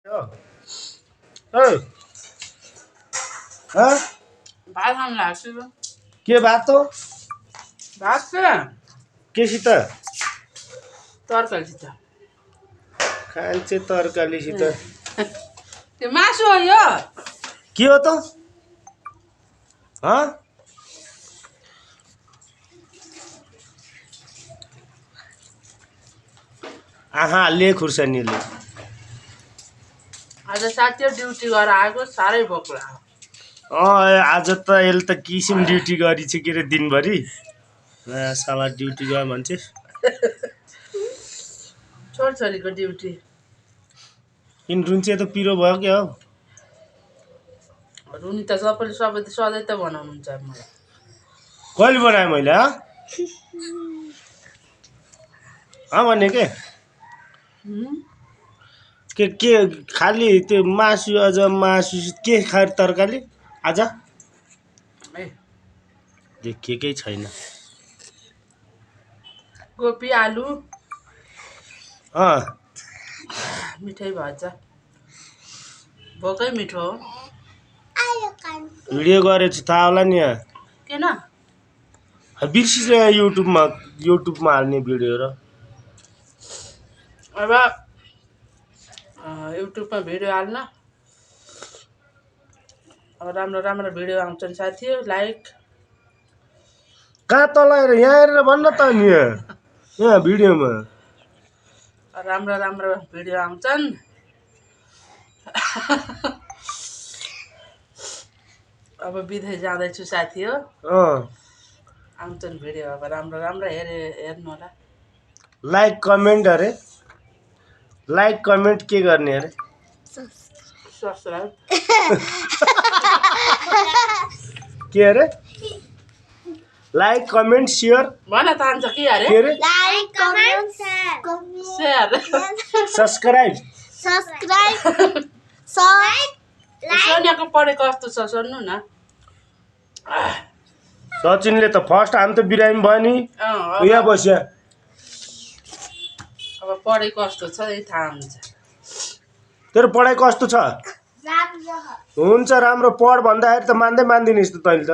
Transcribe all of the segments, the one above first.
भात खानु लाग्छु के भात हो भात चाहिँ केसित तरकारीसित खान्छे तरकारीसित त्यो मासु हो यो के हो त आहा ले खुर्सानीले आज साथीहरू ड्युटी गरेर आएको साह्रै भोक लाग्यो आज त यसले त किसिम ड्युटी गरिछ के अरे दिनभरि साला ड्युटी गयो भन्छे छोरीको ड्युटी किन रुन्चे त पिरो भयो क्या हो रुनी त सबैले सधैँ त बनाउनुहुन्छ मलाई कहिले बनाएँ मैले भने के खालि त्यो मासु अझ मासु के खाएर तरकारी आज देखेकै छैन कोपी आलु मिठाई भजा भोकै मिठो हो भिडियो गरेछु थाहा होला नि यहाँ किन बिर्सिन्छ युट्युबमा हाल्ने भिडियो र अब युट्युबमा भिडियो हाल्न अब राम्रो राम्रो भिडियो आउँछन् साथीहरू लाइक कहाँ तल हेर यहाँ हेरेर भन्न त नि यहाँ भिडियोमा राम्रो राम्रो भिडियो आउँछन् अब विदेश जाँदैछु साथी हो आउँछन् भिडियो अब राम्रो राम्रो हेर्नु होला लाइक कमेन्ट अरे लाइक कमेन्ट के गर्ने अरे सब्सक्राइब के अरे लाइक कमेन्ट सेयर भन तान्छ के अरे लाइक कमेन्ट शेयर सब्सक्राइब सोनियाको पढेको कस्तो छ सुन्नु न सचिनले त फर्स्ट हामी त बिरामी भयो नि यहाँ बस्या अब पढाइ कस्तो छ यही थाहा हुन्छ तेरो पढाइ कस्तो छ हुन्छ राम्रो पढ भन्दाखेरि त मान्दिनस् त तैँले त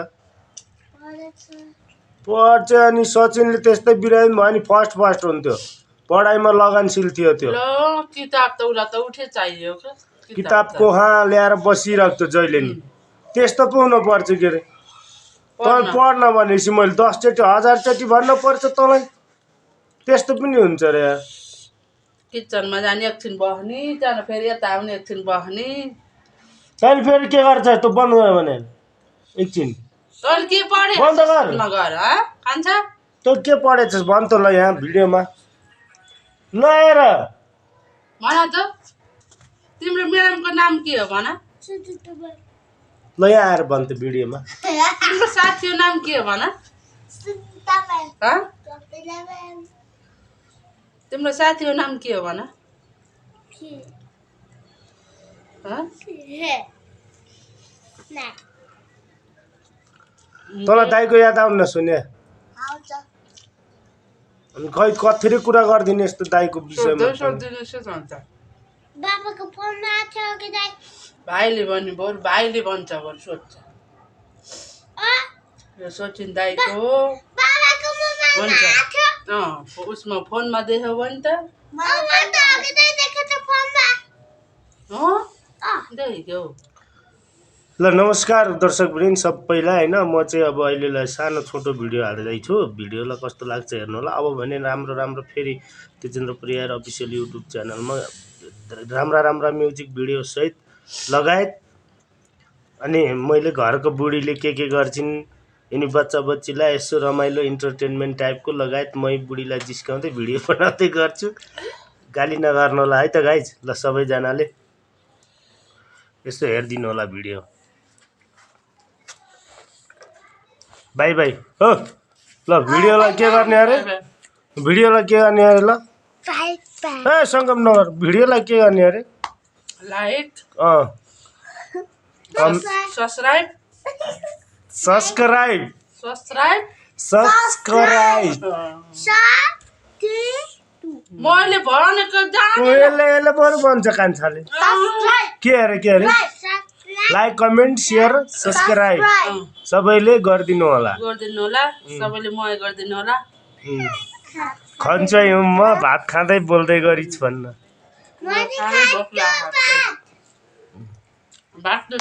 पढ्छ अनि सचिनले त्यस्तै बिरामी भयो नि फर्स्ट हुन्थ्यो पढाइमा लगनशील थियो त्यो ल किताब त उसलाई त उठे चाहियो किताब कोहा ल्याएर बसिरहेको थियो जहिले नि त्यस्तो पो हुनु पर्छ के अरे तँ पढ्न भनेपछि मैले 10 चोटि 1000 चोटि भन्न पर्छ तँलाई त्यस्तो पनि हुन्छ रे किचनमा जाने एकछिन बस्ने त्यहाँबाट फेरि यता आउने एकछिन बस्ने तैँले फेरि के गर्छ त बन्द गर भने एकछिन तैँले के पढे बन्द गर नगर खान्छ तँ के पढेछस् भन् त ल यहाँ भिडियोमा ल हेर भन त तिम्रो म्याडमको नाम के हो भन ल यहाँ आएर भन् त भिडियोमा तिम्रो साथीको नाम के हो भन तिम्रो साथीको नाम के हो भन तँलाई दाइको याद आउनु न सुने अनि खै कथेरै कुरा गरिदिने यस्तो दाइको विषयमा बाबाको फोन आथ्यो कि दाइ भाइले भन्नु बरु भाइले भन्छ बरु सोध्छ यो सचिन दाइको बाबाको मोबाइल भन्छ आथ्यो उसमा फोनमा देख्यो भने त मैले त अघि दाइ देखे त फोनमा देख्यो ल नमस्कार दर्शकवृन्द सबैलाई होइन म चाहिँ अब अहिलेलाई सानो छोटो भिडियो हाल्दैछु भिडियोलाई कस्तो लाग्छ हेर्नु होला अब भने राम्रो राम्रो फेरि तेजेन्द्र परियार अफिसियल युट्युब च्यानलमा राम्रा म्युजिक भिडियो सहित लगायत अनि मैले घरको बुढीले के गर्छिन् यिनी बच्चा बच्चीलाई यसो रमाइलो इन्टरटेनमेन्ट टाइपको लगायत मै बुढीलाई जिस्काउँदै भिडियो बनाउँदै गर्छु गाली नगर्नु होला है त गाइज ल सबैजनाले यसो हेरिदिनु होला भिडियो बाई बाई हो ल भिडियोलाई के गर्ने अरे ल ए सङ्गम नगर भिडियोलाई के गर्ने अरे लाइक सब्सक्राइब मैले भनेको जाने यसले बरु भन्छ कान्छाले के अरे लाइक कमेन्ट सेयर सब्सक्राइब सबैले गरिदिनु होला गरिदिनु होला सबैले मय गरिदिनु होला खन्छ म भात खाँदै बोल्दै गरिस् भन्न भात